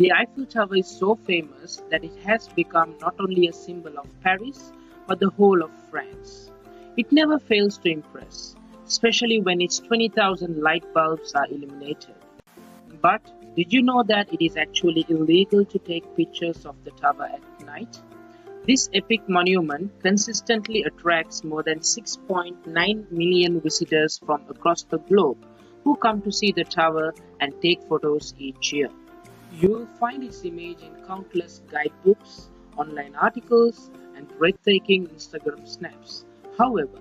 The Eiffel Tower is so famous that it has become not only a symbol of Paris but the whole of France. It never fails to impress, especially when its 20,000 light bulbs are illuminated. But did you know that it is actually illegal to take pictures of the tower at night? This epic monument consistently attracts more than 6.9 million visitors from across the globe who come to see the tower and take photos each year. You will find its image in countless guidebooks, online articles, and breathtaking Instagram snaps. However,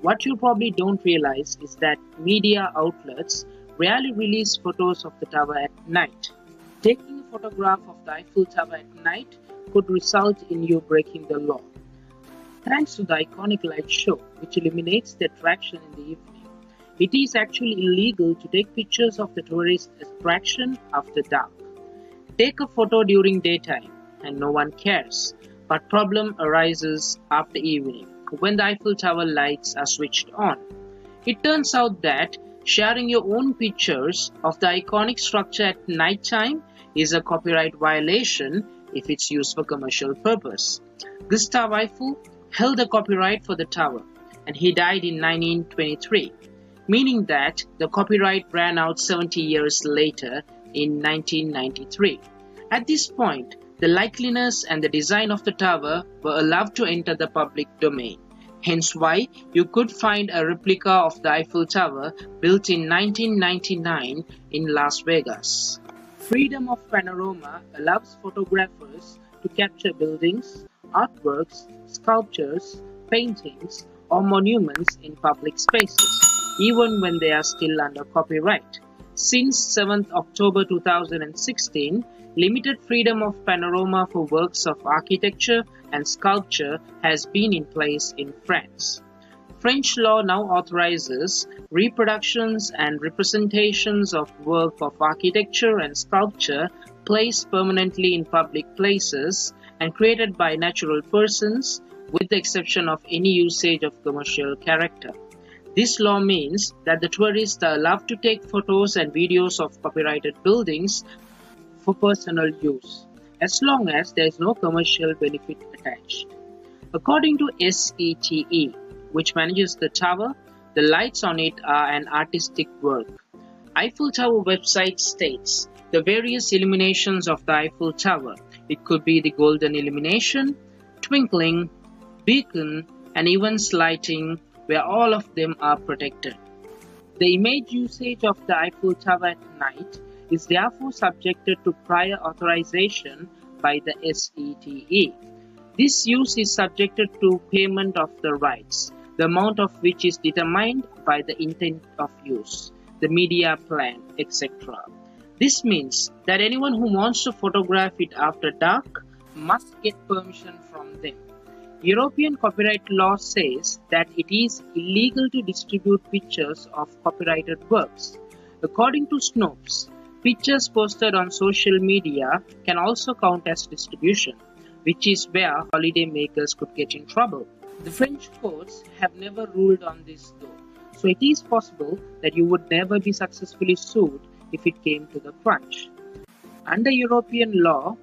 what you probably don't realize is that media outlets rarely release photos of the tower at night. Taking a photograph of the Eiffel Tower at night could result in you breaking the law. Thanks to the iconic light show, which illuminates the attraction in the evening, it is actually illegal to take pictures of the tourist attraction after dark. Take a photo during daytime and no one cares, but problem arises after evening when the Eiffel Tower lights are switched on. It turns out that sharing your own pictures of the iconic structure at night time is a copyright violation if it's used for commercial purpose. Gustave Eiffel held the copyright for the tower and he died in 1923, meaning that the copyright ran out 70 years later in 1993. At this point, the likeness and the design of the tower were allowed to enter the public domain. Hence why you could find a replica of the Eiffel Tower built in 1999 in Las Vegas. Freedom of panorama allows photographers to capture buildings, artworks, sculptures, paintings, or monuments in public spaces, even when they are still under copyright. Since 7th October 2016, limited freedom of panorama for works of architecture and sculpture has been in place in France. French law now authorizes reproductions and representations of work of architecture and sculpture placed permanently in public places and created by natural persons, with the exception of any usage of commercial character. This law means that the tourists are allowed to take photos and videos of copyrighted buildings for personal use, as long as there is no commercial benefit attached. According to SETE, which manages the tower, the lights on it are an artistic work. Eiffel Tower website states the various illuminations of the Eiffel Tower. It could be the golden illumination, twinkling, beacon, and even lighting, where all of them are protected. The image usage of the Eiffel Tower at night is therefore subjected to prior authorization by the SETE. This use is subjected to payment of the rights, the amount of which is determined by the intent of use, the media plan, etc. This means that anyone who wants to photograph it after dark must get permission from them. European copyright law says that it is illegal to distribute pictures of copyrighted works. According to Snopes, pictures posted on social media can also count as distribution, which is where holiday makers could get in trouble. The French courts have never ruled on this though, so it is possible that you would never be successfully sued if it came to the crunch. Under European law,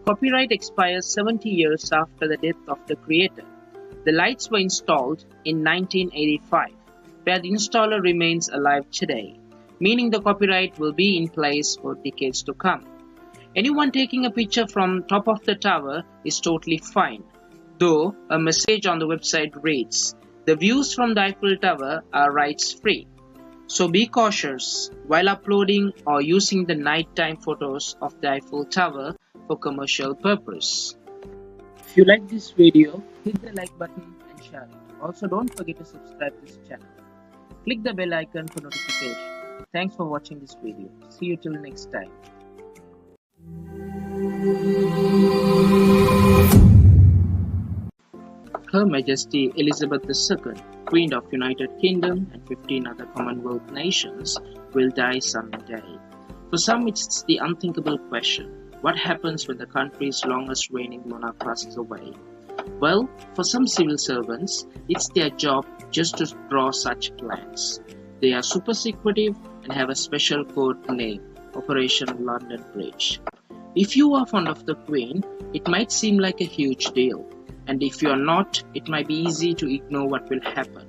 copyright expires 70 years after the death of the creator. The lights were installed in 1985, where the installer remains alive today, meaning the copyright will be in place for decades to come. Anyone taking a picture from top of the tower is totally fine, though a message on the website reads, "The views from the Eiffel Tower are rights-free." So be cautious while uploading or using the nighttime photos of the Eiffel Tower for commercial purpose. If you like this video, hit the like button and share it. Also, don't forget to subscribe to this channel. Click the bell icon for notification. Thanks for watching this video. See you till next time. Her Majesty Elizabeth II, Queen of United Kingdom and 15 other Commonwealth nations, will die someday. For some, it's the unthinkable question: what happens when the country's longest reigning monarch passes away? Well, for some civil servants, it's their job just to draw such plans. They are super secretive and have a special code name, Operation London Bridge. If you are fond of the Queen, it might seem like a huge deal, and if you are not, it might be easy to ignore what will happen.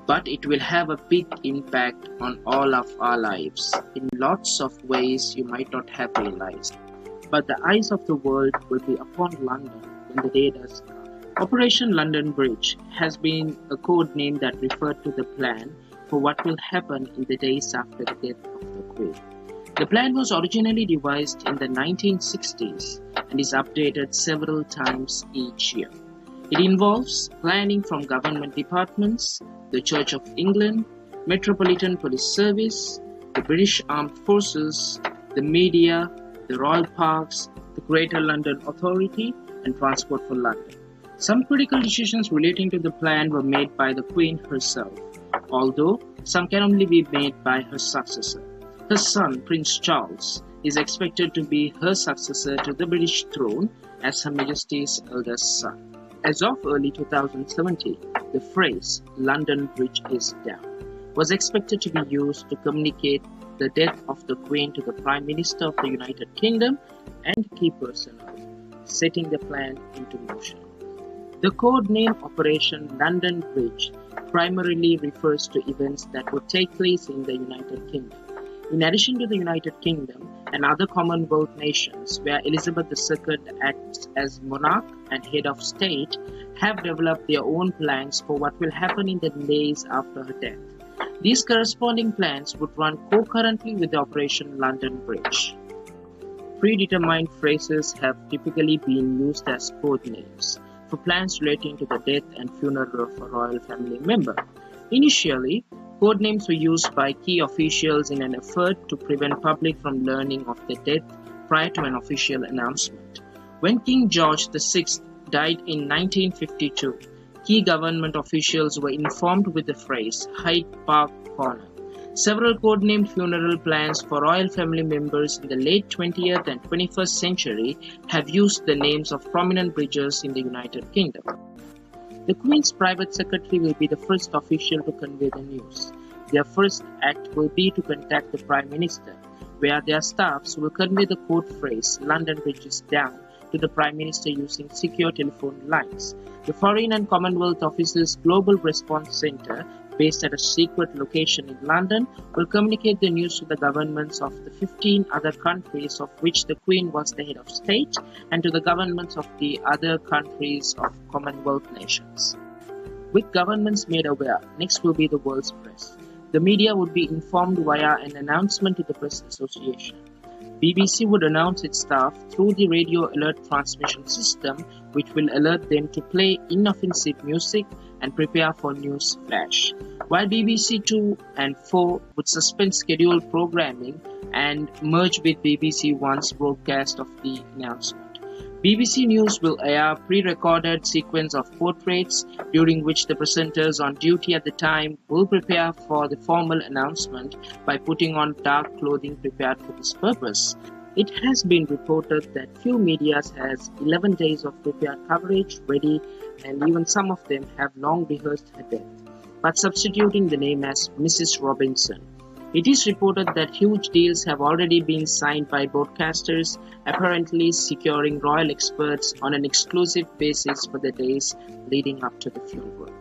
But it will have a big impact on all of our lives in lots of ways you might not have realized. But the eyes of the world will be upon London when the day does come. Operation London Bridge has been a code name that referred to the plan for what will happen in the days after the death of the Queen. The plan was originally devised in the 1960s and is updated several times each year. It involves planning from government departments, the Church of England, Metropolitan Police Service, the British Armed Forces, the media, the Royal Parks, the Greater London Authority, and Transport for London. Some critical decisions relating to the plan were made by the Queen herself, although some can only be made by her successor. Her son, Prince Charles, is expected to be her successor to the British throne as Her Majesty's eldest son. As of early 2017, the phrase "London Bridge is down" was expected to be used to communicate the death of the Queen to the Prime Minister of the United Kingdom and key personnel, setting the plan into motion. The code name Operation London Bridge primarily refers to events that would take place in the United Kingdom. In addition to the United Kingdom and other Commonwealth nations where Elizabeth II acts as monarch and head of state, have developed their own plans for what will happen in the days after her death. These corresponding plans would run concurrently with the Operation London Bridge. Predetermined phrases have typically been used as code names for plans relating to the death and funeral of a royal family member. Initially, code names were used by key officials in an effort to prevent public from learning of the death prior to an official announcement. When King George VI died in 1952, key government officials were informed with the phrase Hyde Park Corner. Several codenamed funeral plans for royal family members in the late 20th and 21st century have used the names of prominent bridges in the United Kingdom. The Queen's private secretary will be the first official to convey the news. Their first act will be to contact the Prime Minister, where their staffs will convey the code phrase "London Bridge is down" to the Prime Minister using secure telephone lines. The Foreign and Commonwealth Office's Global Response Centre, based at a secret location in London, will communicate the news to the governments of the 15 other countries of which the Queen was the head of state and to the governments of the other countries of Commonwealth nations. With governments made aware, next will be the world's press. The media would be informed via an announcement to the Press Association. BBC would announce its staff through the radio alert transmission system, which will alert them to play inoffensive music and prepare for news flash, while BBC 2 and 4 would suspend scheduled programming and merge with BBC One's broadcast of the announcement. BBC News will air pre-recorded sequence of portraits during which the presenters on duty at the time will prepare for the formal announcement by putting on dark clothing prepared for this purpose. It has been reported that few medias has 11 days of prepared coverage ready, and even some of them have long rehearsed her death, but substituting the name as Mrs. Robinson. It is reported that huge deals have already been signed by broadcasters, apparently securing royal experts on an exclusive basis for the days leading up to the funeral.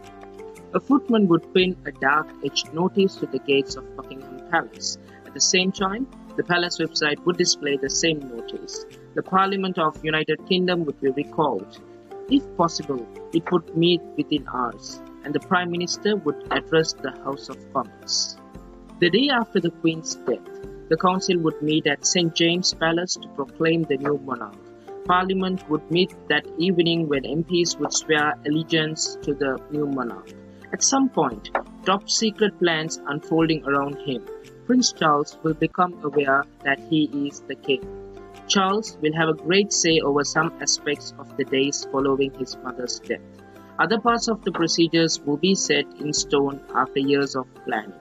A footman would pin a dark-edged notice to the gates of Buckingham Palace. At the same time, the palace website would display the same notice. The Parliament of United Kingdom would be recalled. If possible, it would meet within hours, and the Prime Minister would address the House of Commons. The day after the Queen's death, the Council would meet at St. James' Palace to proclaim the new monarch. Parliament would meet that evening when MPs would swear allegiance to the new monarch. At some point, top-secret plans unfolding around him, Prince Charles will become aware that he is the king. Charles will have a great say over some aspects of the days following his mother's death. Other parts of the procedures will be set in stone after years of planning.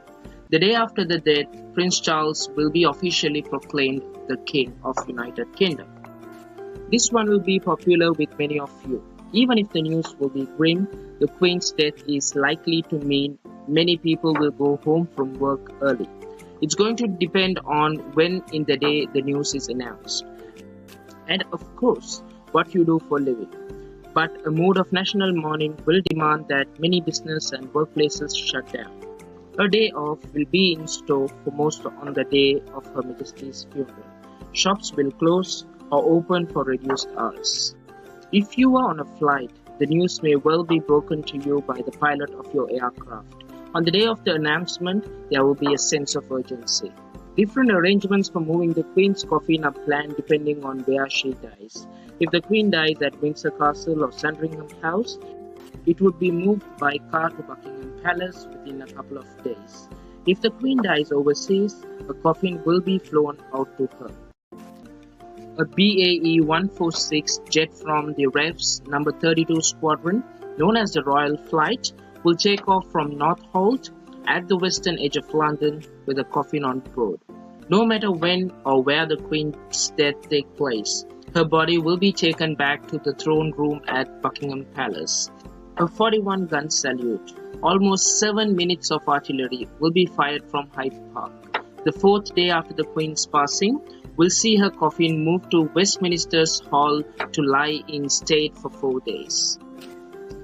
The day after the death, Prince Charles will be officially proclaimed the King of United Kingdom. This one will be popular with many of you. Even if the news will be grim, the Queen's death is likely to mean many people will go home from work early. It's going to depend on when in the day the news is announced. and of course, what you do for a living. But a mode of national mourning will demand that many business and workplaces shut down. A day off will be in store for most on the day of Her Majesty's funeral. Shops will close or open for reduced hours. If you are on a flight, the news may well be broken to you by the pilot of your aircraft. On the day of the announcement, there will be a sense of urgency. Different arrangements for moving the Queen's coffin are planned depending on where she dies. If the Queen dies at Windsor Castle or Sandringham House, it would be moved by car to Buckingham Palace within a couple of days. If the Queen dies overseas, a coffin will be flown out to her. A BAE 146 jet from the RAF's No. 32 Squadron, known as the Royal Flight, will take off from North Holt at the western edge of London with a coffin on board. No matter when or where the Queen's death takes place, her body will be taken back to the throne room at Buckingham Palace. A 41-gun salute, almost 7 minutes of artillery, will be fired from Hyde Park. The fourth day after the Queen's passing, will see her coffin moved to Westminster's Hall to lie in state for 4 days.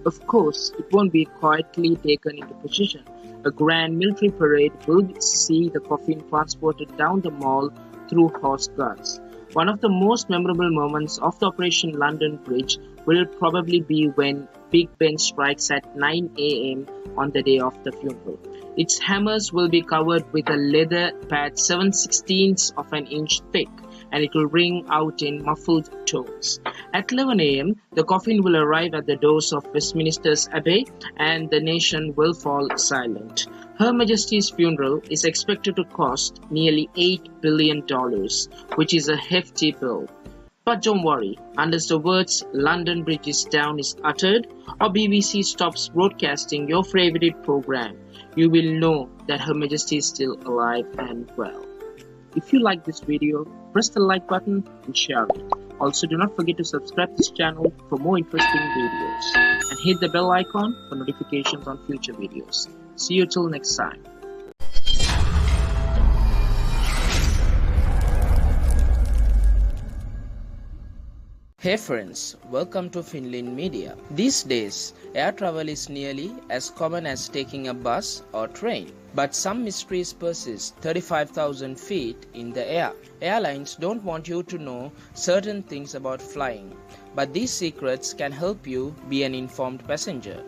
Of course, it won't be quietly taken into position. A grand military parade will see the coffin transported down the Mall through Horse Guards. One of the most memorable moments of the Operation London Bridge will probably be when Big Ben strikes at 9 a.m. on the day of the funeral. Its hammers will be covered with a leather pad 7/16 of an inch thick, and it will ring out in muffled tones. At 11 a.m., the coffin will arrive at the doors of Westminster's Abbey, and the nation will fall silent. Her Majesty's funeral is expected to cost nearly $8 billion, which is a hefty bill. But don't worry, unless the words "London Bridge is down" is uttered or BBC stops broadcasting your favorite program, you will know that Her Majesty is still alive and well. If you like this video, press the like button and share it. Also, do not forget to subscribe to this channel for more interesting videos and hit the bell icon for notifications on future videos. See you till next time. Hey friends, welcome to Finlyn Media. These days, air travel is nearly as common as taking a bus or train. But some mysteries persist 35,000 feet in the air. Airlines don't want you to know certain things about flying, but these secrets can help you be an informed passenger.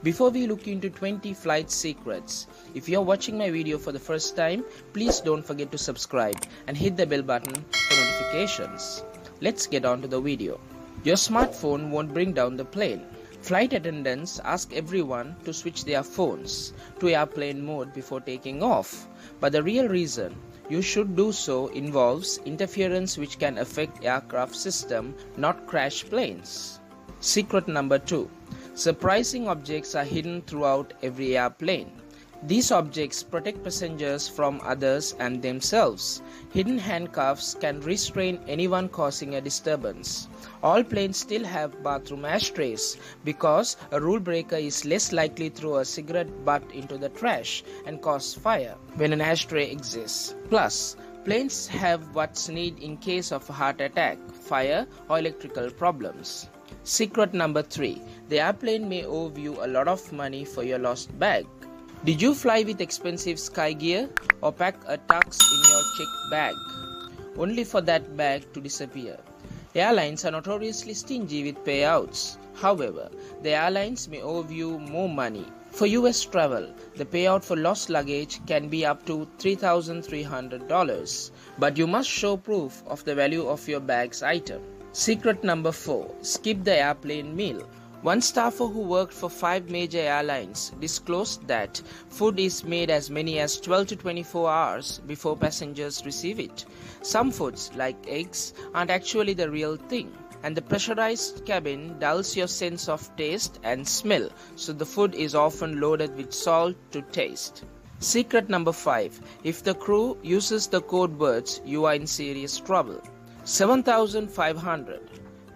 Before we look into 20 flight secrets, if you are watching my video for the first time, please don't forget to subscribe and hit the bell button for notifications. Let's get on to the video. Your smartphone won't bring down the plane. Flight attendants ask everyone to switch their phones to airplane mode before taking off. But the real reason you should do so involves interference which can affect aircraft system, not crash planes. Secret number 2. Surprising objects are hidden throughout every airplane. These objects protect passengers from others and themselves. Hidden handcuffs can restrain anyone causing a disturbance. All planes still have bathroom ashtrays because a rule breaker is less likely to throw a cigarette butt into the trash and cause fire when an ashtray exists. Plus, planes have what's needed in case of a heart attack, fire, or electrical problems. Secret number 3. The airplane may owe you a lot of money for your lost bag. Did you fly with expensive sky gear or pack a tux in your checked bag, only for that bag to disappear? Airlines are notoriously stingy with payouts. However, the airlines may owe you more money. For US travel, the payout for lost luggage can be up to $3,300, but you must show proof of the value of your bag's item. Secret number 4. Skip the airplane meal. One staffer who worked for 5 major airlines disclosed that food is made as many as 12 to 24 hours before passengers receive it. Some foods, like eggs, aren't actually the real thing, and the pressurized cabin dulls your sense of taste and smell, so the food is often loaded with salt to taste. Secret number 5. If the crew uses the code words, you are in serious trouble. 7,500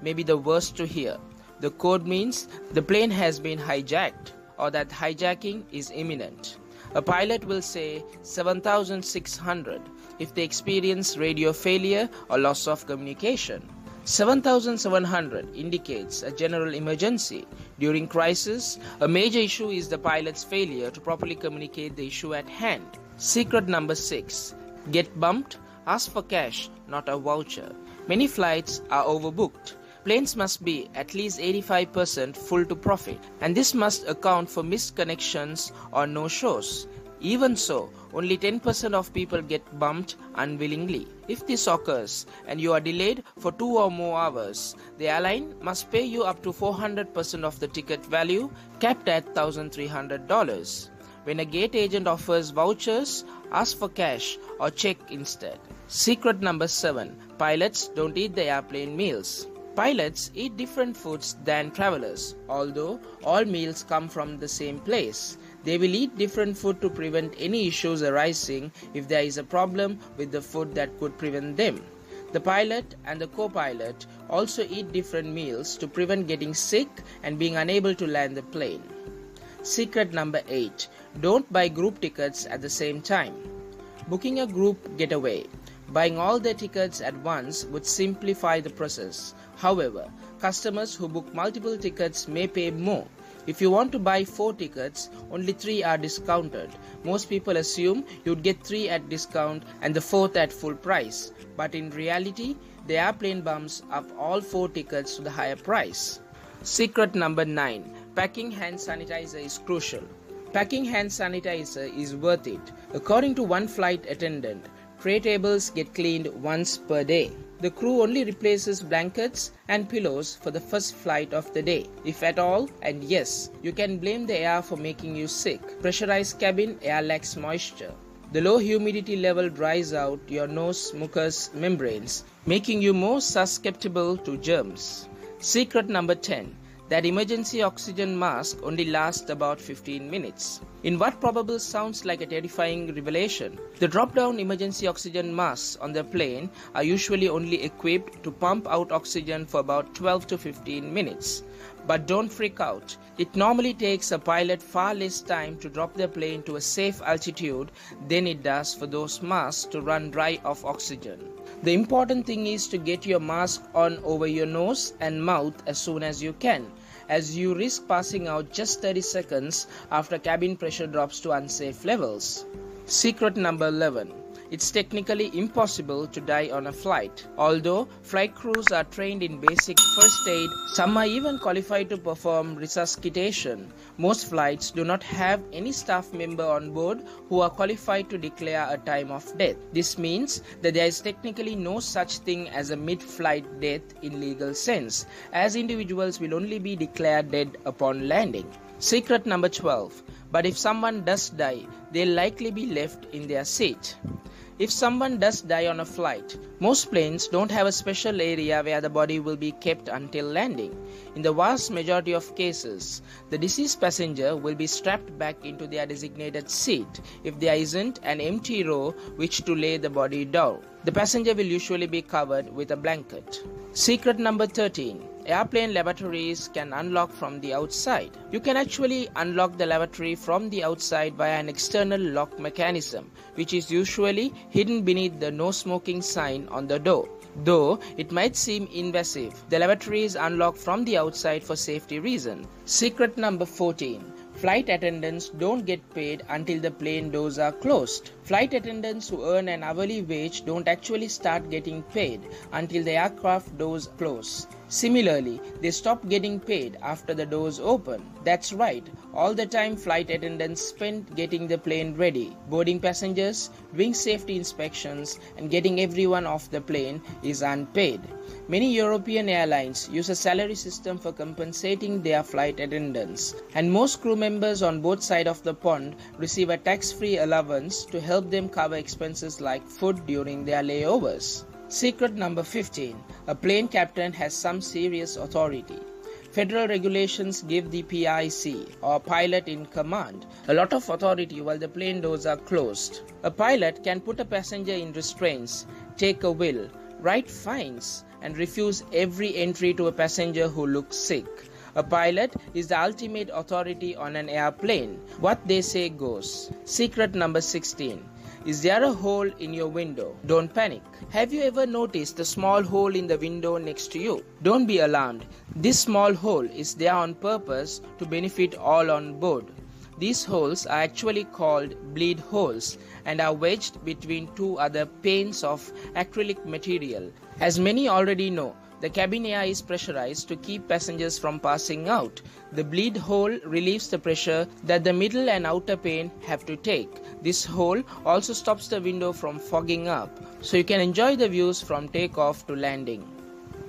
may be the worst to hear. The code means the plane has been hijacked or that hijacking is imminent. A pilot will say 7,600 if they experience radio failure or loss of communication. 7,700 indicates a general emergency. During crisis, a major issue is the pilot's failure to properly communicate the issue at hand. Secret number 6. Get bumped? Ask for cash, not a voucher. Many flights are overbooked. Planes must be at least 85% full to profit, and this must account for missed connections or no-shows. Even so, only 10% of people get bumped unwillingly. If this occurs and you are delayed for 2 or more hours, the airline must pay you up to 400% of the ticket value, capped at $1,300. When a gate agent offers vouchers, ask for cash or check instead. Secret number 7. Pilots don't eat the airplane meals. Pilots eat different foods than travelers, although all meals come from the same place. They will eat different food to prevent any issues arising if there is a problem with the food that could prevent them. The pilot and the co-pilot also eat different meals to prevent getting sick and being unable to land the plane. Secret number 8. Don't buy group tickets at the same time. Booking a group getaway. Buying all their tickets at once would simplify the process. However, customers who book multiple tickets may pay more. If you want to buy 4 tickets, only 3 are discounted. Most people assume you'd get 3 at discount and the 4th at full price. But in reality, the airplane bumps up all 4 tickets to the higher price. Secret number 9. Packing hand sanitizer is crucial. Packing hand sanitizer is worth it. According to one flight attendant, tray tables get cleaned once per day. The crew only replaces blankets and pillows for the first flight of the day, if at all, and yes, you can blame the air for making you sick. Pressurized cabin air lacks moisture. The low humidity level dries out your nose mucous membranes, making you more susceptible to germs. Secret number 10. That emergency oxygen mask only lasts about 15 minutes. In what probably sounds like a terrifying revelation, the drop-down emergency oxygen masks on the plane are usually only equipped to pump out oxygen for about 12 to 15 minutes. But don't freak out. It normally takes a pilot far less time to drop their plane to a safe altitude than it does for those masks to run dry of oxygen. The important thing is to get your mask on over your nose and mouth as soon as you can, as you risk passing out just 30 seconds after cabin pressure drops to unsafe levels. Secret number 11. It's technically impossible to die on a flight. Although flight crews are trained in basic first aid, some are even qualified to perform resuscitation. Most flights do not have any staff member on board who are qualified to declare a time of death. This means that there is technically no such thing as a mid-flight death in legal sense, as individuals will only be declared dead upon landing. Secret number 12. But if someone does die, they'll likely be left in their seat. If someone does die on a flight, most planes don't have a special area where the body will be kept until landing. In the vast majority of cases, the deceased passenger will be strapped back into their designated seat if there isn't an empty row which to lay the body down. The passenger will usually be covered with a blanket. Secret number 13. Airplane lavatories can unlock from the outside. You can actually unlock the lavatory from the outside via an external lock mechanism, which is usually hidden beneath the no smoking sign on the door. Though it might seem invasive, the lavatory is unlocked from the outside for safety reasons. Secret number 14. Flight attendants don't get paid until the plane doors are closed. Flight attendants who earn an hourly wage don't actually start getting paid until the aircraft doors close. Similarly, they stop getting paid after the doors open. That's right, all the time flight attendants spend getting the plane ready, boarding passengers, doing safety inspections, and getting everyone off the plane is unpaid. Many European airlines use a salary system for compensating their flight attendants, and most crew members on both sides of the pond receive a tax-free allowance to help them cover expenses like food during their layovers. Secret number 15. A plane captain has some serious authority. Federal regulations give the PIC, or pilot in command, a lot of authority while the plane doors are closed. A pilot can put a passenger in restraints, take a will, write fines, and refuse every entry to a passenger who looks sick. A pilot is the ultimate authority on an airplane. What they say goes. Secret number 16. Is there a hole in your window? Don't panic. Have you ever noticed the small hole in the window next to you? Don't be alarmed. This small hole is there on purpose to benefit all on board. These holes are actually called bleed holes and are wedged between two other panes of acrylic material. As many already know, the cabin air is pressurized to keep passengers from passing out. The bleed hole relieves the pressure that the middle and outer pane have to take. This hole also stops the window from fogging up, so you can enjoy the views from takeoff to landing.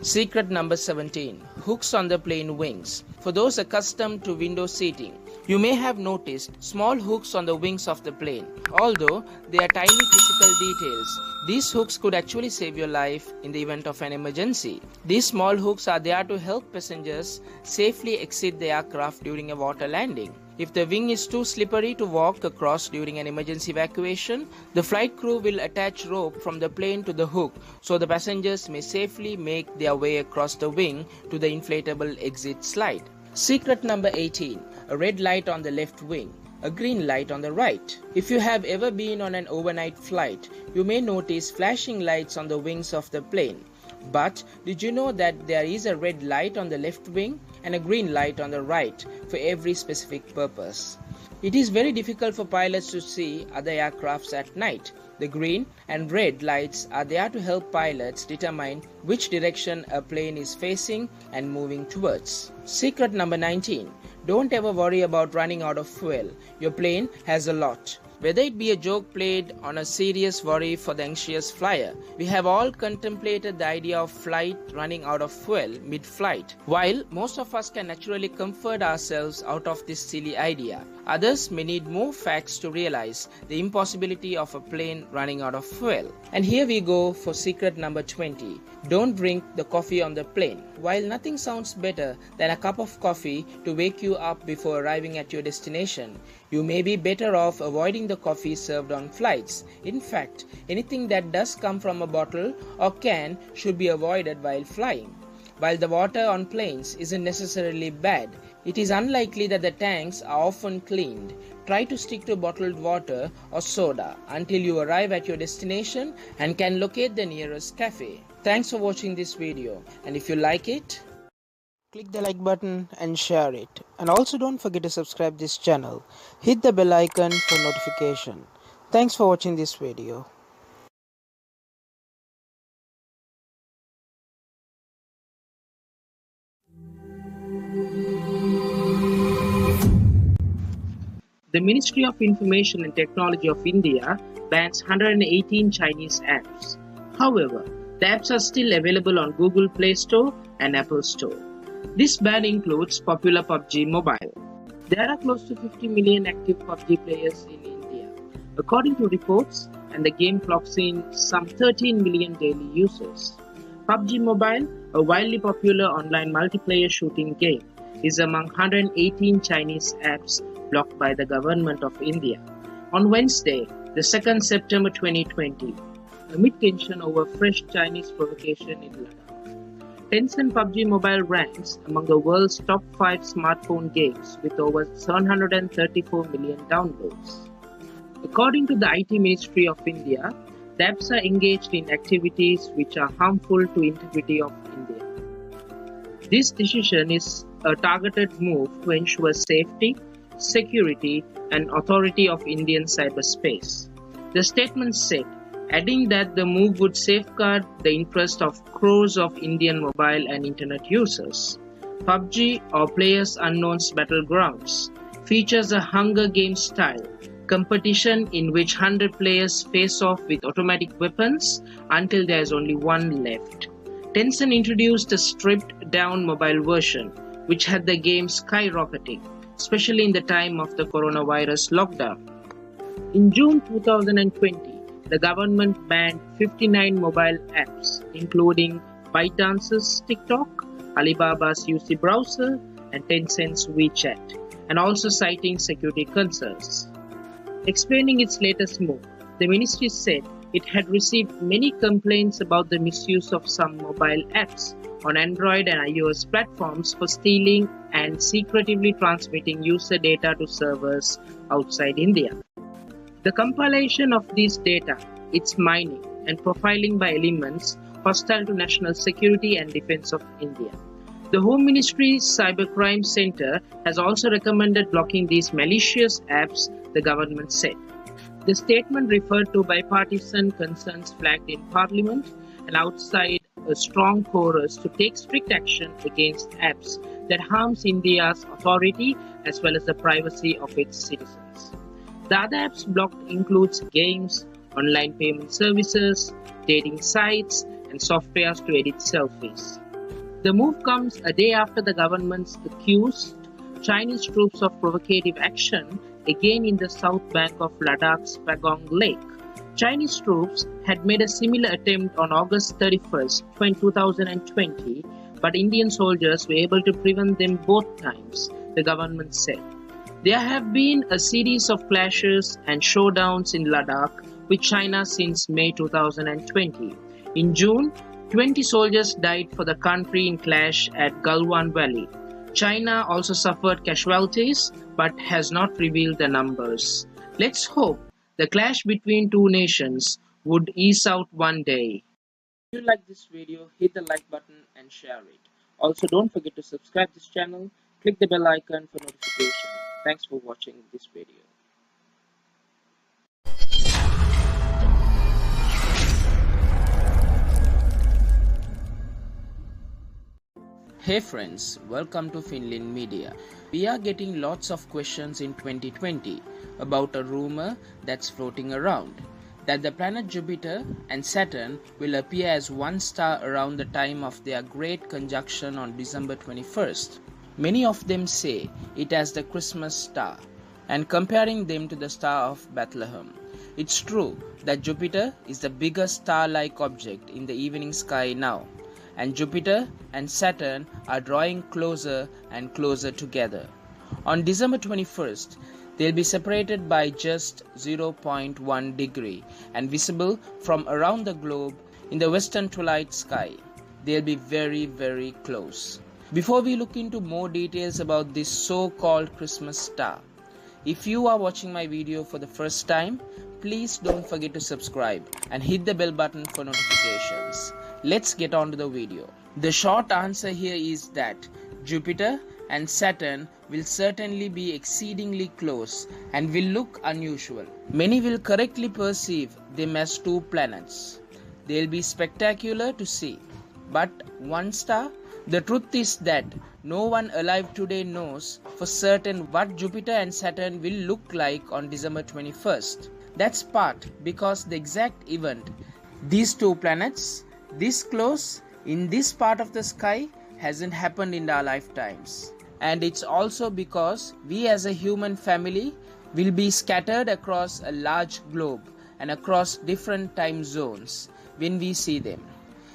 Secret number 17. Hooks on the plane wings. For those accustomed to window seating, you may have noticed small hooks on the wings of the plane. Although they are tiny physical details, these hooks could actually save your life in the event of an emergency. These small hooks are there to help passengers safely exit the aircraft during a water landing. If the wing is too slippery to walk across during an emergency evacuation, the flight crew will attach rope from the plane to the hook so the passengers may safely make their way across the wing to the inflatable exit slide. Secret number 18. A red light on the left wing, a green light on the right. If you have ever been on an overnight flight, you may notice flashing lights on the wings of the plane. But did you know that there is a red light on the left wing and a green light on the right for every specific purpose? It is very difficult for pilots to see other aircrafts at night. The green and red lights are there to help pilots determine which direction a plane is facing and moving towards. Secret number 19. Don't ever worry about running out of fuel. Your plane has a lot. Whether it be a joke played on a serious worry for the anxious flyer, we have all contemplated the idea of flight running out of fuel mid-flight. While most of us can naturally comfort ourselves out of this silly idea, others may need more facts to realize the impossibility of a plane running out of fuel. And here we go for secret number 20. Don't drink the coffee on the plane. While nothing sounds better than a cup of coffee to wake you up before arriving at your destination, you may be better off avoiding the coffee served on flights. In fact, anything that does come from a bottle or can should be avoided while flying. While the water on planes isn't necessarily bad, it is unlikely that the tanks are often cleaned. Try to stick to bottled water or soda until you arrive at your destination and can locate the nearest cafe. Thanks for watching this video, and if you like it, click the like button and share it. And also don't forget to subscribe this channel. Hit the bell icon for notification. Thanks for watching this video. The Ministry of Information and Technology of India bans 118 Chinese apps. However, the apps are still available on Google Play Store and Apple Store. This ban includes popular PUBG Mobile. There are close to 50 million active PUBG players in India, according to reports, and the game clocks in some 13 million daily users. PUBG Mobile, a widely popular online multiplayer shooting game, is among 118 Chinese apps blocked by the government of India. On Wednesday, the 2nd September 2020, amid tension over fresh Chinese provocation in Ladakh, Tencent PUBG Mobile ranks among the world's top 5 smartphone games with over 734 million downloads. According to the IT Ministry of India, the apps are engaged in activities which are harmful to integrity of India. This decision is a targeted move to ensure safety, security, and authority of Indian cyberspace. The statement said, adding that the move would safeguard the interest of crores of Indian mobile and internet users. PUBG, or Players Unknown's Battlegrounds, features a Hunger Games style competition in which 100 players face off with automatic weapons until there is only one left. Tencent introduced a stripped-down mobile version, which had the game skyrocketing, especially in the time of the coronavirus lockdown. In June 2020, the government banned 59 mobile apps, including ByteDance's TikTok, Alibaba's UC browser, and Tencent's WeChat, and also citing security concerns. Explaining its latest move, the ministry said it had received many complaints about the misuse of some mobile apps on Android and iOS platforms for stealing and secretively transmitting user data to servers outside India. The compilation of these data, its mining and profiling by elements hostile to national security and defense of India. The Home Ministry's Cybercrime Center has also recommended blocking these malicious apps, the government said. The statement referred to bipartisan concerns flagged in Parliament and outside a strong chorus to take strict action against apps that harms India's authority as well as the privacy of its citizens. The other apps blocked includes games, online payment services, dating sites, and softwares to edit selfies. The move comes a day after the government's accused Chinese troops of provocative action again in the south bank of Ladakh's Pagong Lake. Chinese troops had made a similar attempt on August 31st, 2020, but Indian soldiers were able to prevent them both times, the government said. There have been a series of clashes and showdowns in Ladakh with China since May 2020. In June, 20 soldiers died for the country in clash at Galwan Valley. China also suffered casualties but has not revealed the numbers. Let's hope the clash between two nations would ease out one day. If you like this video, hit the like button and share it. Also, don't forget to subscribe this channel, click the bell icon for notification. Thanks for watching this video. Hey friends, welcome to Finlyn Media. We are getting lots of questions in 2020 about a rumor that's floating around that the planet Jupiter and Saturn will appear as one star around the time of their great conjunction on December 21st. Many of them say it as the Christmas star and comparing them to the Star of Bethlehem. It's true that Jupiter is the biggest star-like object in the evening sky now, and Jupiter and Saturn are drawing closer and closer together. On December 21st, they'll be separated by just 0.1 degree and visible from around the globe in the western twilight sky. They'll be very, very close. Before we look into more details about this so-called Christmas star, if you are watching my video for the first time, please don't forget to subscribe and hit the bell button for notifications. Let's get on to the video. The short answer here is that Jupiter and Saturn will certainly be exceedingly close and will look unusual. Many will correctly perceive them as two planets. They'll be spectacular to see. But one star? The truth is that no one alive today knows for certain what Jupiter and Saturn will look like on December 21st. That's part because the exact event, these two planets this close in this part of the sky, hasn't happened in our lifetimes. And it's also because we as a human family will be scattered across a large globe and across different time zones when we see them.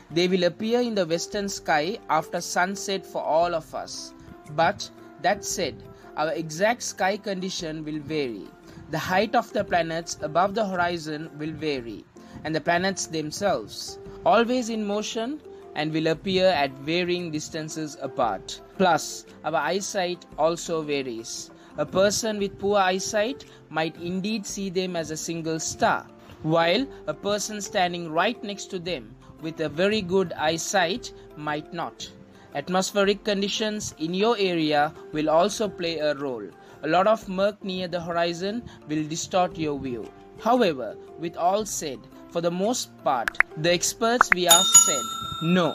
They will appear in the western sky after sunset for all of us. But that said, our exact sky condition will vary. The height of the planets above the horizon will vary, and the planets themselves, always in motion, and will appear at varying distances apart. Plus, our eyesight also varies. A person with poor eyesight might indeed see them as a single star, while a person standing right next to them with a very good eyesight might not. Atmospheric conditions in your area will also play a role. A lot of murk near the horizon will distort your view. However, with all said, for the most part, the experts we asked said, no,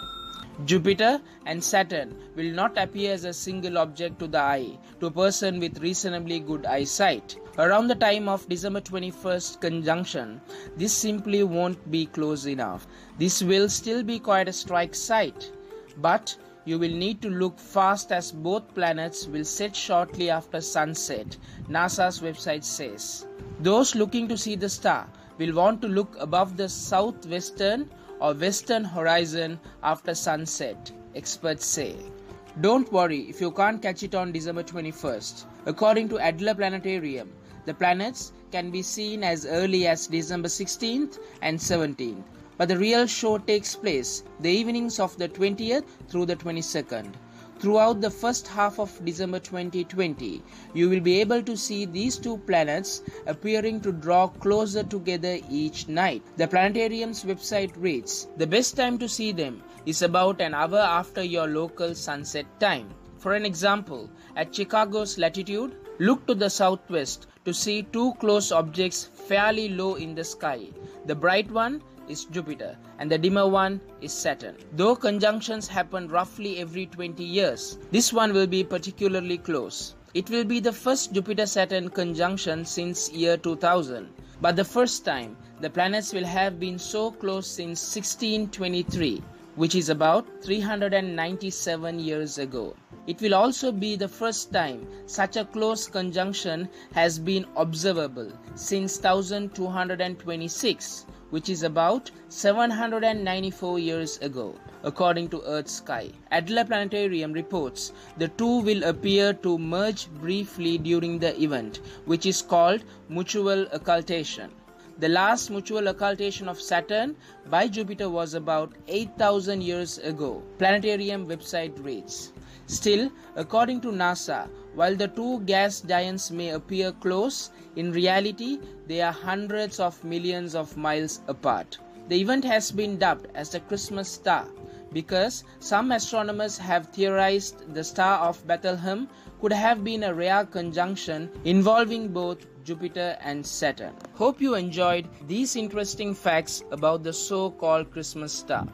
Jupiter and Saturn will not appear as a single object to the eye to a person with reasonably good eyesight. Around the time of December 21st conjunction, this simply won't be close enough. This will still be quite a strike sight, but you will need to look fast as both planets will set shortly after sunset, NASA's website says. Those looking to see the star will want to look above the southwestern or western horizon after sunset, experts say. Don't worry if you can't catch it on December 21st. According to Adler Planetarium, the planets can be seen as early as December 16th and 17th. But the real show takes place the evenings of the 20th through the 22nd. Throughout the first half of December 2020, you will be able to see these two planets appearing to draw closer together each night. The planetarium's website reads, "The best time to see them is about an hour after your local sunset time." For an example, at Chicago's latitude, look to the southwest to see two close objects fairly low in the sky. The bright one is Jupiter and the dimmer one is Saturn. Though conjunctions happen roughly every 20 years, this one will be particularly close. It will be the first Jupiter-Saturn conjunction since year 2000, but the first time the planets will have been so close since 1623, which is about 397 years ago. It will also be the first time such a close conjunction has been observable since 1226, which is about 794 years ago, according to Earth's sky. Adler Planetarium reports the two will appear to merge briefly during the event, which is called mutual occultation. The last mutual occultation of Saturn by Jupiter was about 8,000 years ago, planetarium website reads. Still, according to NASA, while the two gas giants may appear close, in reality they are hundreds of millions of miles apart. The event has been dubbed as the Christmas star because some astronomers have theorized the Star of Bethlehem could have been a rare conjunction involving both Jupiter and Saturn. Hope you enjoyed these interesting facts about the so-called Christmas star.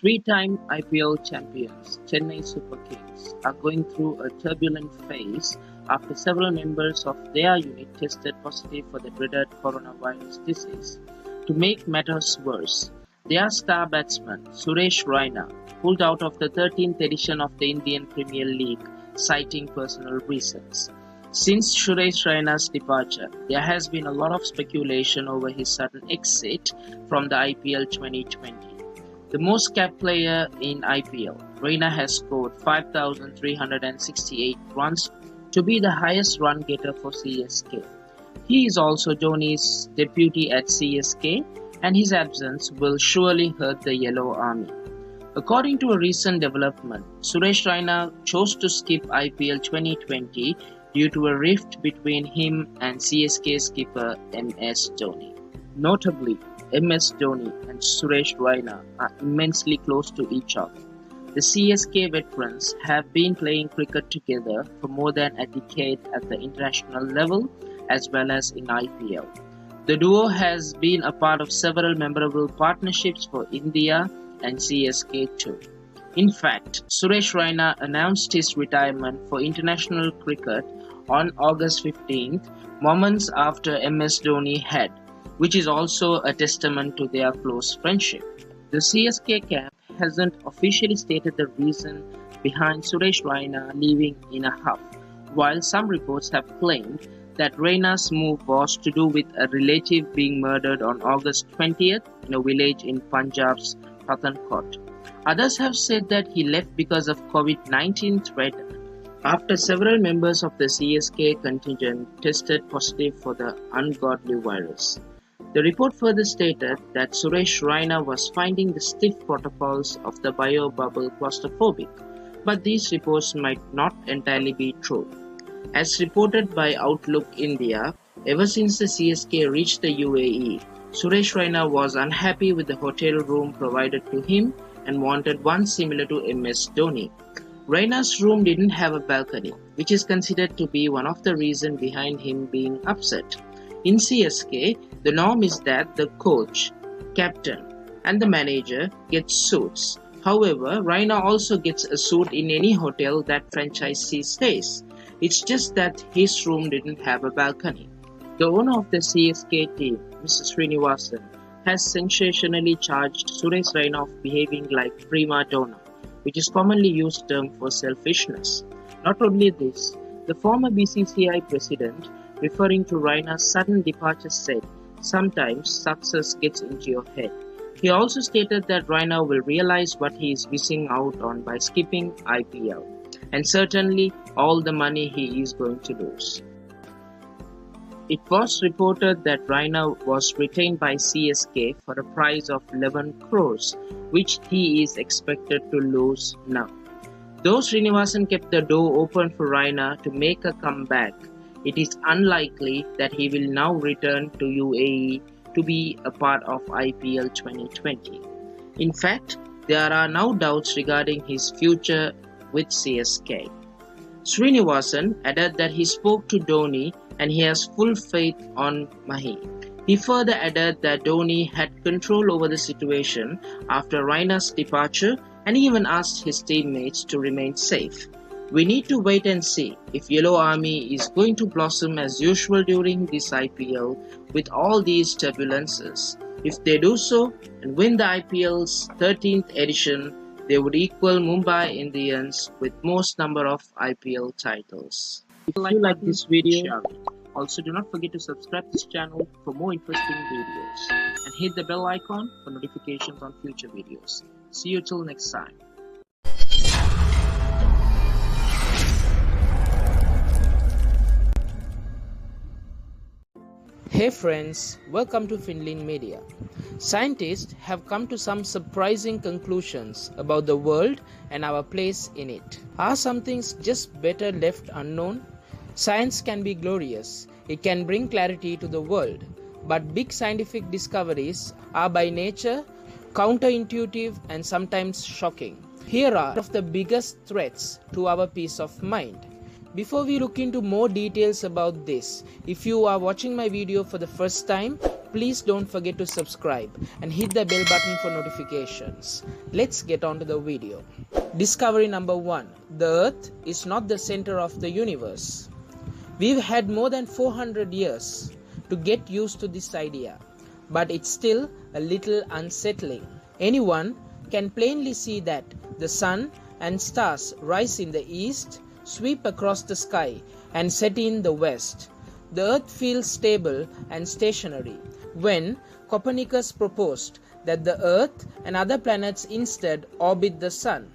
Three-time IPL champions Chennai Super Kings are going through a turbulent phase after several members of their unit tested positive for the dreaded coronavirus disease. To make matters worse, their star batsman Suresh Raina pulled out of the 13th edition of the Indian Premier League, citing personal reasons. Since Suresh Raina's departure, there has been a lot of speculation over his sudden exit from the IPL 2020. The most capped player in IPL, Raina has scored 5,368 runs to be the highest run getter for CSK. He is also Dhoni's deputy at CSK, and his absence will surely hurt the Yellow Army. According to a recent development, Suresh Raina chose to skip IPL 2020 due to a rift between him and CSK skipper MS Dhoni. Notably, MS Dhoni and Suresh Raina are immensely close to each other. The CSK veterans have been playing cricket together for more than a decade at the international level as well as in IPL. The duo has been a part of several memorable partnerships for India and CSK too. In fact, Suresh Raina announced his retirement for international cricket on August 15th, moments after MS Dhoni had, which is also a testament to their close friendship. The CSK camp hasn't officially stated the reason behind Suresh Raina leaving in a huff, while some reports have claimed that Raina's move was to do with a relative being murdered on August 20th in a village in Punjab's Pathankot. Others have said that he left because of COVID-19 threat after several members of the CSK contingent tested positive for the ungodly virus. The report further stated that Suresh Raina was finding the stiff protocols of the bio-bubble claustrophobic, but these reports might not entirely be true. As reported by Outlook India, ever since the CSK reached the UAE, Suresh Raina was unhappy with the hotel room provided to him and wanted one similar to MS Dhoni. Raina's room didn't have a balcony, which is considered to be one of the reasons behind him being upset. In CSK, the norm is that the coach, captain, and the manager get suits. However, Raina also gets a suit in any hotel that franchisee stays. It's just that his room didn't have a balcony. The owner of the CSK team, Mr. Srinivasan, has sensationally charged Suresh Raina of behaving like prima donna, which is commonly used term for selfishness. Not only this, the former BCCI president, referring to Raina's sudden departure, said, "Sometimes success gets into your head. He also stated that Raina will realize what he is missing out on by skipping IPL, and certainly all the money he is going to lose. It was reported that Raina was retained by CSK for a price of 11 crores, which he is expected to lose now. Though Srinivasan kept the door open for Raina to make a comeback, it is unlikely that he will now return to UAE to be a part of IPL 2020. In fact, there are now doubts regarding his future with CSK. Srinivasan added that he spoke to Dhoni and he has full faith on Mahi. He further added that Dhoni had control over the situation after Raina's departure and even asked his teammates to remain safe. We need to wait and see if Yellow Army is going to blossom as usual during this IPL with all these turbulences. If they do so and win the IPL's 13th edition, they would equal Mumbai Indians with most number of IPL titles. If you like this video, share it. Also, do not forget to subscribe to this channel for more interesting videos and hit the bell icon for notifications on future videos. See you till next time. Hey friends, welcome to Finlyn Media. Scientists have come to some surprising conclusions about the world and our place in it. Are some things just better left unknown? Science can be glorious. It can bring clarity to the world. But big scientific discoveries are by nature counterintuitive and sometimes shocking. Here are some of the biggest threats to our peace of mind. Before we look into more details about this, if you are watching my video for the first time, please don't forget to subscribe and hit the bell button for notifications. Let's get on to the video. Discovery number 1. The Earth is not the center of the universe. We've had more than 400 years to get used to this idea, but it's still a little unsettling. Anyone can plainly see that the sun and stars rise in the east, sweep across the sky and set in the west. The earth feels stable and stationary. When Copernicus proposed that the earth and other planets instead orbit the sun,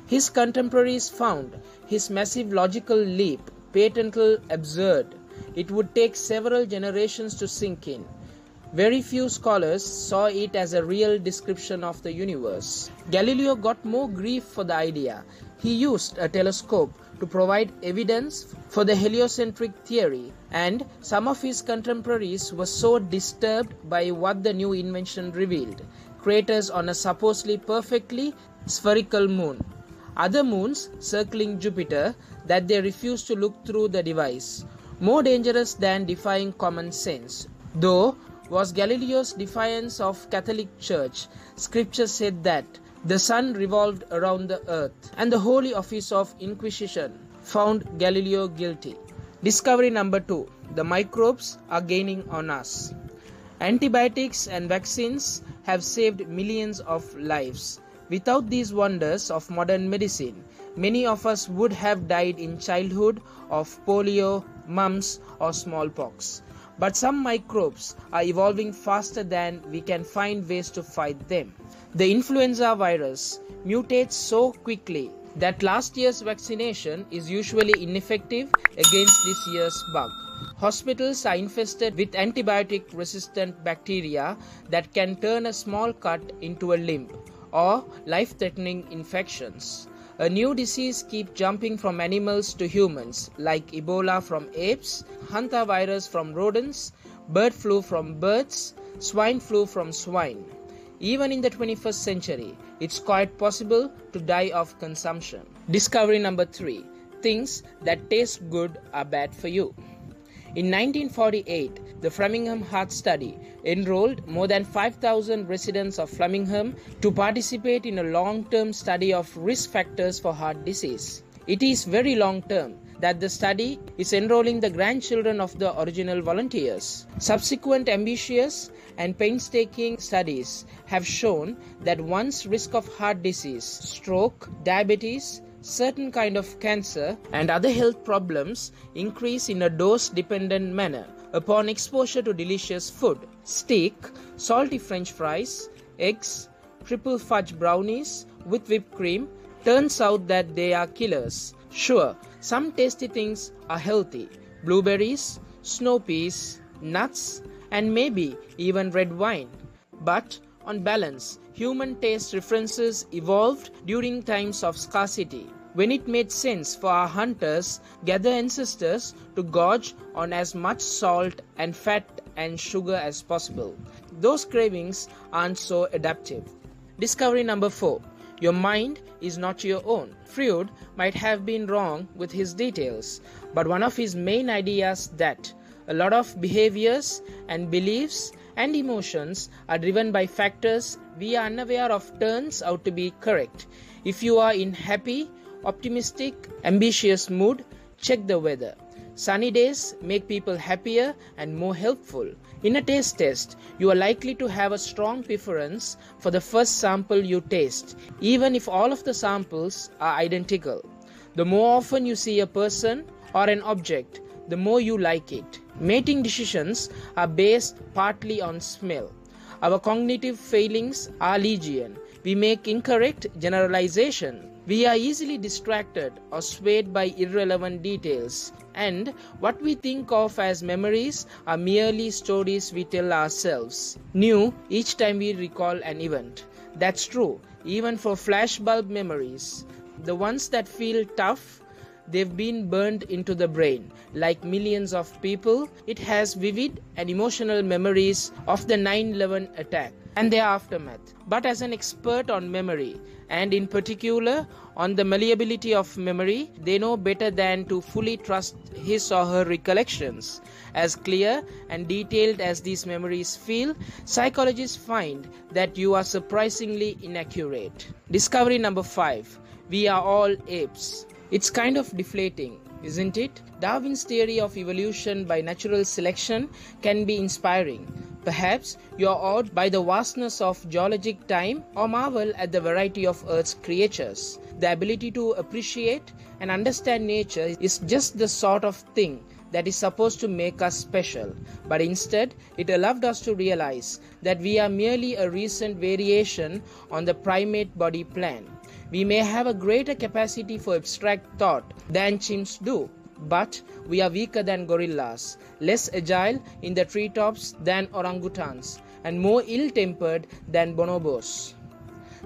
his contemporaries found his massive logical leap patently absurd. It would take several generations to sink in. Very few scholars saw it as a real description of the universe. Galileo got more grief for the idea. He used a telescope to provide evidence for the heliocentric theory, and some of his contemporaries were so disturbed by what the new invention revealed: craters on a supposedly perfectly spherical moon, other moons circling Jupiter, that they refused to look through the device. More dangerous than defying common sense, though, was Galileo's defiance of Catholic Church. Scripture said that the sun revolved around the earth, and the Holy Office of Inquisition found Galileo guilty. Discovery number 2. The microbes are gaining on us. Antibiotics and vaccines have saved millions of lives. Without these wonders of modern medicine, many of us would have died in childhood of polio, mumps, or smallpox. But some microbes are evolving faster than we can find ways to fight them. The influenza virus mutates so quickly that last year's vaccination is usually ineffective against this year's bug. Hospitals are infested with antibiotic-resistant bacteria that can turn a small cut into a limp, or life-threatening infections. A new disease keeps jumping from animals to humans, like Ebola from apes, hantavirus from rodents, bird flu from birds, swine flu from swine. Even in the 21st century, it's quite possible to die of consumption. Discovery number 3. Things that taste good are bad for you. In 1948, the Framingham Heart Study enrolled more than 5,000 residents of Framingham to participate in a long-term study of risk factors for heart disease. It is very long-term that the study is enrolling the grandchildren of the original volunteers. Subsequent ambitious and painstaking studies have shown that one's risk of heart disease, stroke, diabetes, certain kind of cancer and other health problems increase in a dose-dependent manner upon exposure to delicious food. Steak, salty French fries, eggs, triple fudge brownies with whipped cream. Turns out that they are killers. Sure, some tasty things are healthy. Blueberries, snow peas, nuts, and maybe even red wine. But on balance, human taste preferences evolved during times of scarcity, when it made sense for our hunter-gatherer ancestors to gorge on as much salt and fat and sugar as possible. Those cravings aren't so adaptive. Discovery number 4. Your mind is not your own. Freud might have been wrong with his details, but one of his main ideas that a lot of behaviors and beliefs and emotions are driven by factors we are unaware of turns out to be correct. If you are in happy, optimistic, ambitious mood, check the weather. Sunny days make people happier and more helpful. In a taste test, you are likely to have a strong preference for the first sample you taste, even if all of the samples are identical. The more often you see a person or an object, the more you like it. Mating decisions are based partly on smell. Our cognitive failings are legion. We make incorrect generalization. We are easily distracted or swayed by irrelevant details, and what we think of as memories are merely stories we tell ourselves, new each time we recall an event. That's true, even for flashbulb memories. The ones that feel tough, they've been burned into the brain. Like millions of people, it has vivid and emotional memories of the 9/11 attack and their aftermath. But as an expert on memory, and in particular on the malleability of memory, they know better than to fully trust his or her recollections. As clear and detailed as these memories feel, psychologists find that you are surprisingly inaccurate. Discovery number 5. We are all apes. It's kind of deflating, isn't it? Darwin's theory of evolution by natural selection can be inspiring. Perhaps you are awed by the vastness of geologic time or marvel at the variety of Earth's creatures. The ability to appreciate and understand nature is just the sort of thing that is supposed to make us special, but instead it allowed us to realize that we are merely a recent variation on the primate body plan. We may have a greater capacity for abstract thought than chimps do, but we are weaker than gorillas, less agile in the treetops than orangutans, and more ill-tempered than bonobos.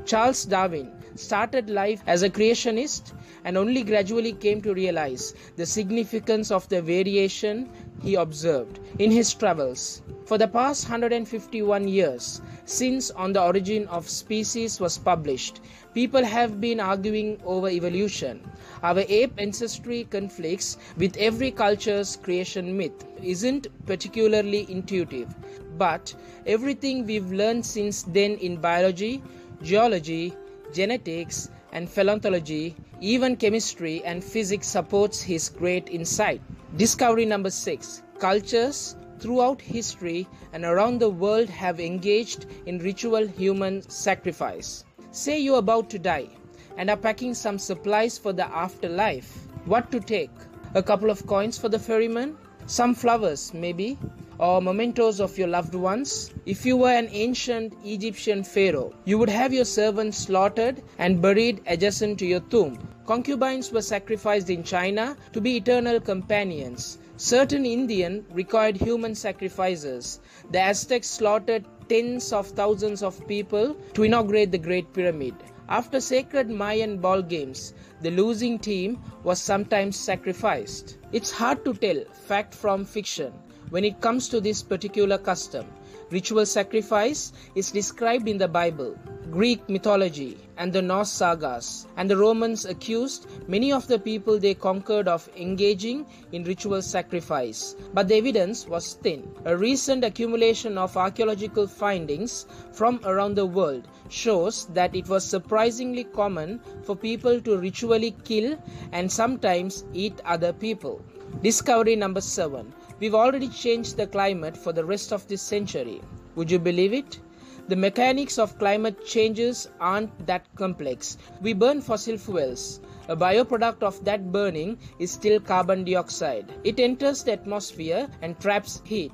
Charles Darwin started life as a creationist and only gradually came to realize the significance of the variation he observed in his travels. For the past 151 years, since On the Origin of Species was published, people have been arguing over evolution. Our ape ancestry conflicts with every culture's creation myth isn't particularly intuitive, but everything we've learned since then in biology, geology, genetics, and paleontology, even chemistry and physics supports his great insight. Discovery number 6. Cultures throughout history and around the world have engaged in ritual human sacrifice. Say you're about to die and are packing some supplies for the afterlife. What to take? A couple of coins for the ferryman? Some flowers, maybe? Or mementos of your loved ones? If you were an ancient Egyptian pharaoh, you would have your servants slaughtered and buried adjacent to your tomb. Concubines were sacrificed in China to be eternal companions. Certain Indian required human sacrifices. The Aztecs slaughtered tens of thousands of people to inaugurate the Great Pyramid. After sacred Mayan ball games, the losing team was sometimes sacrificed. It's hard to tell fact from fiction when it comes to this particular custom. Ritual sacrifice is described in the Bible, Greek mythology, and the Norse sagas, and the Romans accused many of the people they conquered of engaging in ritual sacrifice, but the evidence was thin. A recent accumulation of archaeological findings from around the world shows that it was surprisingly common for people to ritually kill and sometimes eat other people. Discovery number 7. We've already changed the climate for the rest of this century. Would you believe it? The mechanics of climate changes aren't that complex. We burn fossil fuels. A byproduct of that burning is still carbon dioxide. It enters the atmosphere and traps heat.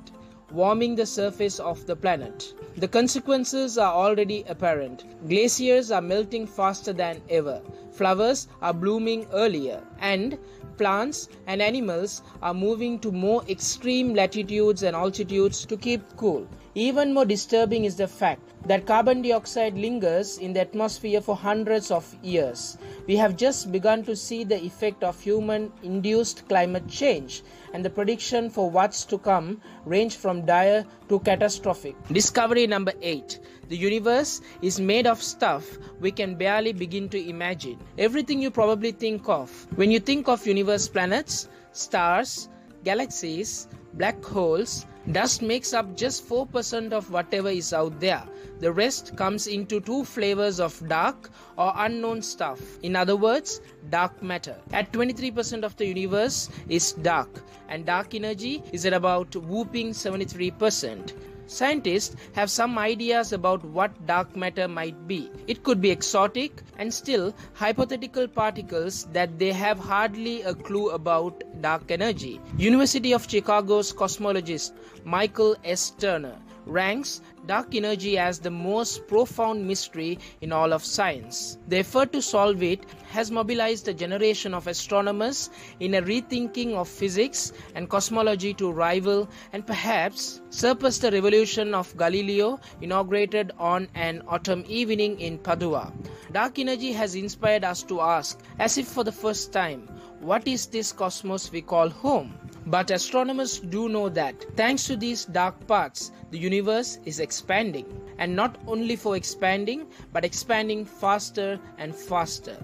warming the surface of the planet. The consequences are already apparent. Glaciers are melting faster than ever. Flowers are blooming earlier, and plants and animals are moving to more extreme latitudes and altitudes to keep cool. Even more disturbing is the fact that carbon dioxide lingers in the atmosphere for hundreds of years. We have just begun to see the effect of human-induced climate change, and the prediction for what's to come range from dire to catastrophic. Discovery number 8. The universe is made of stuff we can barely begin to imagine. Everything you probably think of when you think of universe: planets, stars, galaxies, black holes. Dust makes up just 4% of whatever is out there. The rest comes into two flavors of dark or unknown stuff. In other words, dark matter. At 23% of the universe is dark, and dark energy is at about whopping 73%. Scientists have some ideas about what dark matter might be. It could be exotic and still hypothetical particles that they have hardly a clue about dark energy. University of Chicago's cosmologist Michael S. Turner ranks dark energy as the most profound mystery in all of science. The effort to solve it has mobilized a generation of astronomers in a rethinking of physics and cosmology to rival and perhaps surpass the revolution of Galileo, inaugurated on an autumn evening in Padua. Dark energy has inspired us to ask, as if for the first time, what is this cosmos we call home? But astronomers do know that, thanks to these dark parts, the universe is expanding. And not only for expanding, but expanding faster and faster.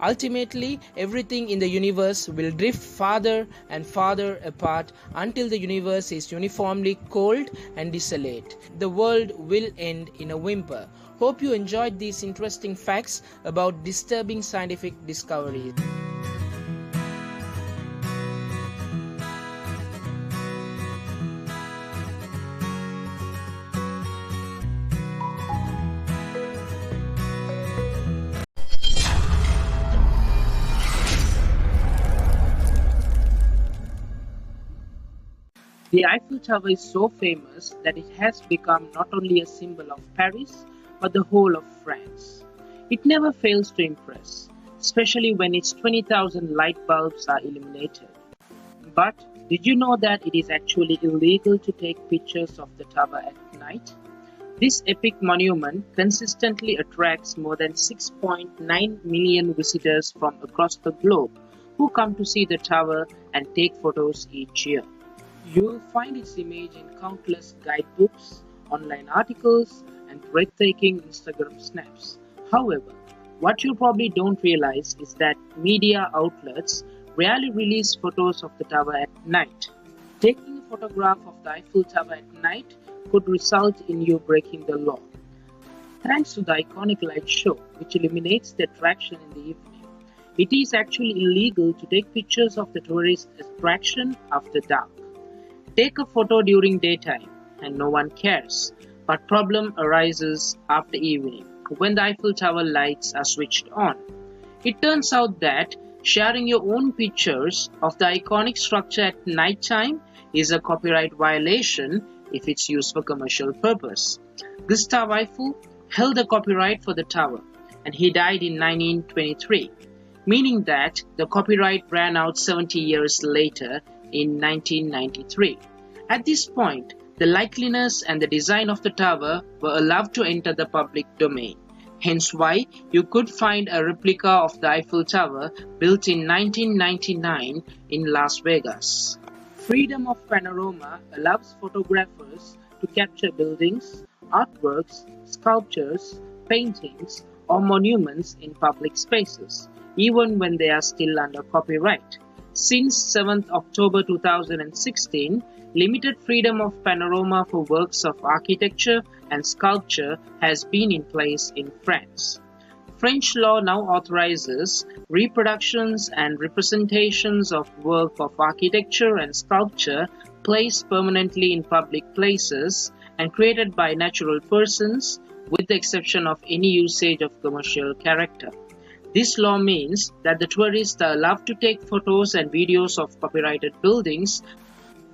Ultimately, everything in the universe will drift farther and farther apart until the universe is uniformly cold and desolate. The world will end in a whimper. Hope you enjoyed these interesting facts about disturbing scientific discoveries. The Eiffel Tower is so famous that it has become not only a symbol of Paris, but the whole of France. It never fails to impress, especially when its 20,000 light bulbs are illuminated. But did you know that it is actually illegal to take pictures of the tower at night? This epic monument consistently attracts more than 6.9 million visitors from across the globe who come to see the tower and take photos each year. You will find its image in countless guidebooks, online articles, and breathtaking Instagram snaps. However, what you probably don't realize is that media outlets rarely release photos of the tower at night. Taking a photograph of the Eiffel Tower at night could result in you breaking the law. Thanks to the iconic light show, which illuminates the attraction in the evening, it is actually illegal to take pictures of the tourist attraction after dark. Take a photo during daytime and no one cares, but problem arises after evening when the Eiffel Tower lights are switched on. It turns out that sharing your own pictures of the iconic structure at night time is a copyright violation if it's used for commercial purpose. Gustave Eiffel held the copyright for the tower and he died in 1923, meaning that the copyright ran out 70 years later in 1993. At this point, the likeliness and the design of the tower were allowed to enter the public domain. Hence why you could find a replica of the Eiffel Tower built in 1999 in Las Vegas. Freedom of panorama allows photographers to capture buildings, artworks, sculptures, paintings, or monuments in public spaces, even when they are still under copyright. Since 7th October 2016, limited freedom of panorama for works of architecture and sculpture has been in place in France. French law now authorizes reproductions and representations of work of architecture and sculpture placed permanently in public places and created by natural persons, with the exception of any usage of commercial character. This law means that the tourists are allowed to take photos and videos of copyrighted buildings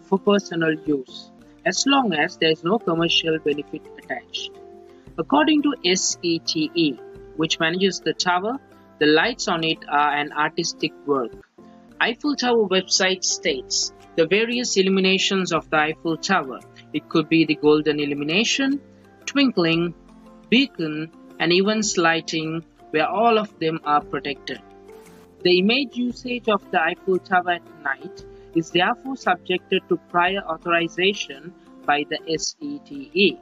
for personal use. as long as there is no commercial benefit attached. According to SETE, which manages the tower, the lights on it are an artistic work. Eiffel Tower website states the various illuminations of the Eiffel Tower. It could be the golden illumination, twinkling, beacon, and even lighting, where all of them are protected. The image usage of the Eiffel Tower at night is therefore subjected to prior authorization by the SETE.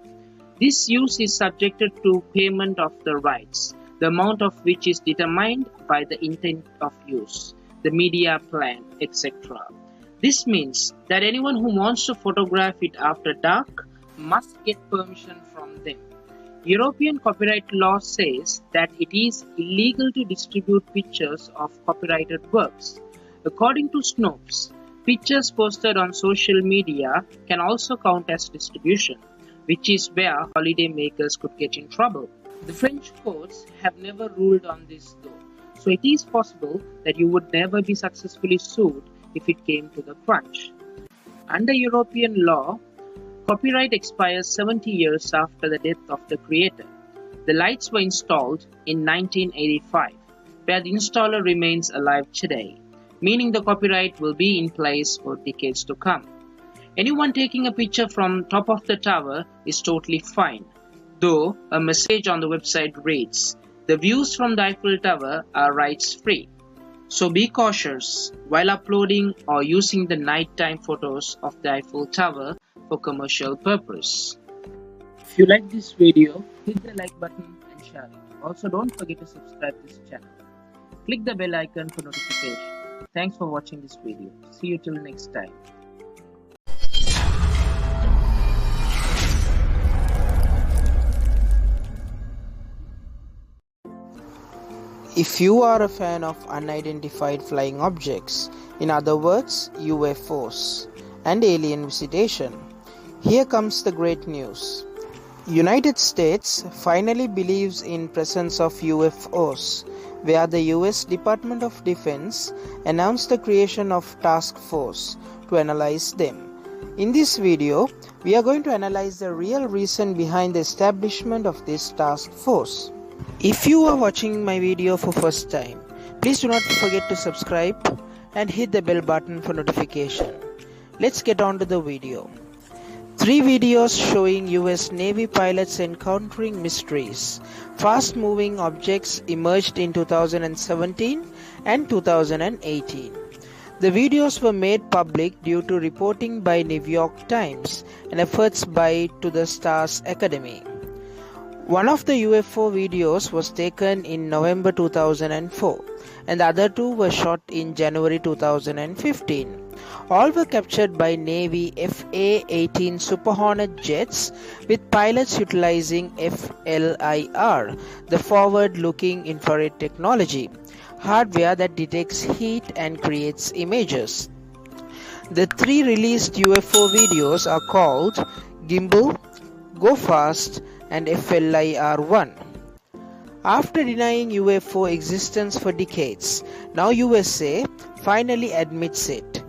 This use is subjected to payment of the rights, the amount of which is determined by the intent of use, the media plan, etc. This means that anyone who wants to photograph it after dark must get permission from them. European copyright law says that it is illegal to distribute pictures of copyrighted works. According to Snopes, pictures posted on social media can also count as distribution, which is where holiday makers could get in trouble. The French courts have never ruled on this though, so it is possible that you would never be successfully sued if it came to the crunch. Under European law, copyright expires 70 years after the death of the creator. The lights were installed in 1985, where the installer remains alive today, meaning the copyright will be in place for decades to come. Anyone taking a picture from top of the tower is totally fine, though a message on the website reads, "The views from the Eiffel Tower are rights-free." So be cautious while uploading or using the nighttime photos of the Eiffel Tower for commercial purpose. If you like this video, hit the like button and share it. Also, don't forget to subscribe to this channel. Click the bell icon for notification. Thanks for watching this video. See you till next time. If you are a fan of unidentified flying objects, in other words, UFOs, and alien visitation, here comes the great news. United States finally believes in presence of UFOs, where the US Department of Defense announced the creation of task force to analyze them. In this video, we are going to analyze the real reason behind the establishment of this task force. If you are watching my video for first time, please do not forget to subscribe and hit the bell button for notification. Let's get on to the video. 3 videos showing US Navy pilots encountering mysteries, fast-moving objects emerged in 2017 and 2018. The videos were made public due to reporting by New York Times and efforts by To the Stars Academy. One of the UFO videos was taken in November 2004 and the other 2 were shot in January 2015. All were captured by Navy FA-18 Super Hornet jets with pilots utilizing FLIR, the forward-looking infrared technology, hardware that detects heat and creates images. The 3 released UFO videos are called Gimbal, Go Fast, and FLIR-1. After denying UFO existence for decades, now USA finally admits it.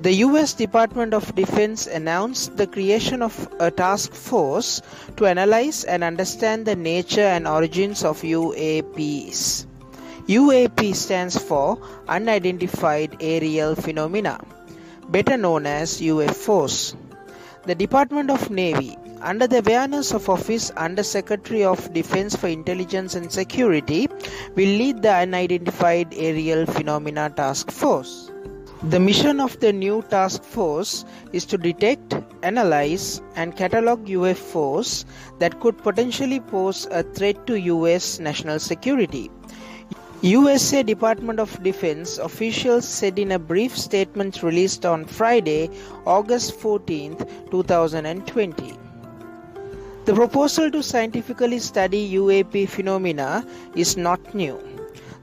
The US Department of Defense announced the creation of a task force to analyze and understand the nature and origins of UAPs. UAP stands for Unidentified Aerial Phenomena, better known as UFOs. The Department of Navy, under the awareness of Office Under Secretary of Defense for Intelligence and Security, will lead the Unidentified Aerial Phenomena Task Force. The mission of the new task force is to detect, analyze, and catalog UFOs that could potentially pose a threat to US national security. USA Department of Defense officials said in a brief statement released on Friday, August 14, 2020. The proposal to scientifically study UAP phenomena is not new.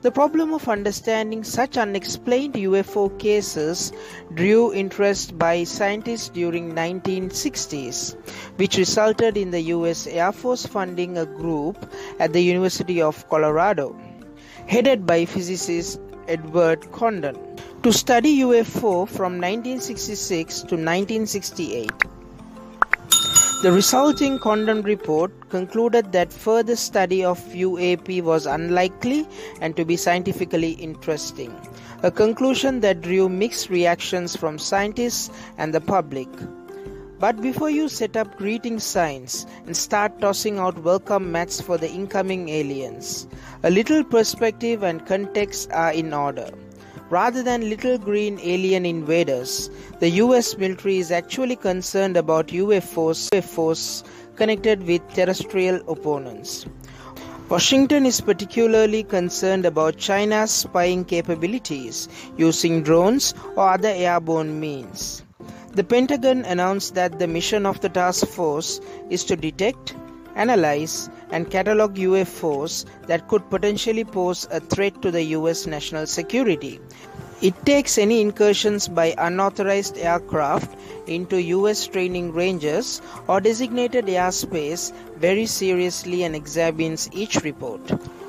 The problem of understanding such unexplained UFO cases drew interest by scientists during 1960s, which resulted in the US Air Force funding a group at the University of Colorado, headed by physicist Edward Condon, to study UFO from 1966 to 1968. The resulting condemned report concluded that further study of UAP was unlikely and to be scientifically interesting, a conclusion that drew mixed reactions from scientists and the public. But before you set up greeting signs and start tossing out welcome mats for the incoming aliens, a little perspective and context are in order. Rather than little green alien invaders, the US military is actually concerned about UFOs connected with terrestrial opponents. Washington is particularly concerned about China's spying capabilities using drones or other airborne means. The Pentagon announced that the mission of the task force is to detect, analyze, and catalog UFOs that could potentially pose a threat to the US national security. It takes any incursions by unauthorized aircraft into US training ranges or designated airspace very seriously and examines each report.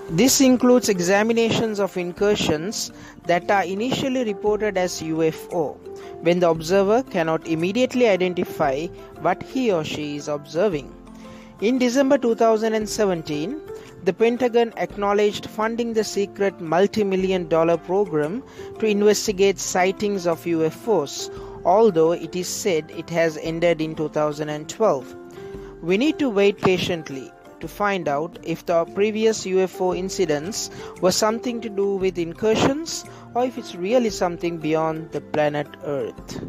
This includes examinations of incursions that are initially reported as UFO, when the observer cannot immediately identify what he or she is observing. In December 2017, the Pentagon acknowledged funding the secret multi-million-dollar program to investigate sightings of UFOs, although it is said it has ended in 2012. We need to wait patiently to find out if the previous UFO incidents were something to do with incursions or if it's really something beyond the planet Earth.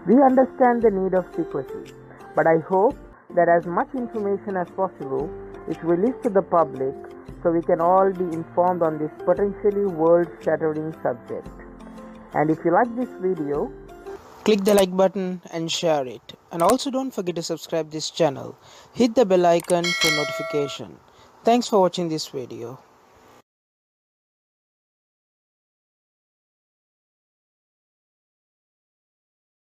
We understand the need of secrecy, but I hope that as much information as possible is released to the public so we can all be informed on this potentially world-shattering subject. And if you like this video, click the like button and share it. And also don't forget to subscribe this channel. Hit the bell icon for notification. Thanks for watching this video.